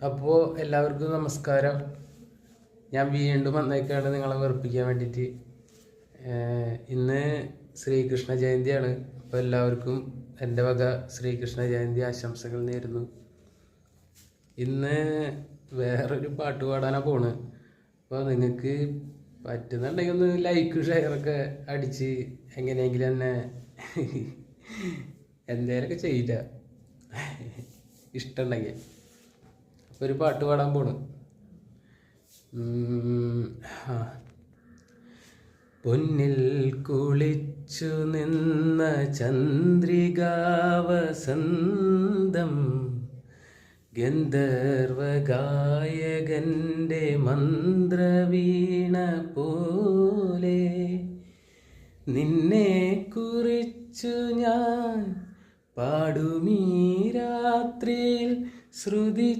അപ്പോൾ എല്ലാവർക്കും നമസ്കാരം. ഞാൻ വീണ്ടും വന്നേക്കാണ് നിങ്ങളെ വെറുപ്പിക്കാൻ വേണ്ടിയിട്ട്. ഇന്ന് ശ്രീകൃഷ്ണ ജയന്തിയാണ്. അപ്പോൾ എല്ലാവർക്കും എൻ്റെ വക ശ്രീകൃഷ്ണ ജയന്തി ആശംസകൾ നേരുന്നു. ഇന്ന് വേറൊരു പാട്ട് പാടാനാണ് പോണ്. അപ്പോൾ നിങ്ങൾക്ക് പറ്റുന്നുണ്ടെങ്കിൽ ഒന്ന് ലൈക്ക് ഷെയറൊക്കെ അടിച്ച് എങ്ങനെയെങ്കിലും തന്നെ എന്തേലൊക്കെ ചെയ്യില്ല, ഇഷ്ടമുണ്ടെങ്കിൽ. അപ്പോൾ ഒരു പാട്ട് പാടാൻ പോണ്. പൊന്നിൽ കുളിച്ചു നിന്ന ചന്ദ്രികാവസന്തം, ഗന്ധർവഗായകൻ്റെ മന്ത്രവീണ പോലെ നിന്നെ കുറിച്ചു ഞാൻ പാടുമീ രാത്രിയിൽ ശ്രുതി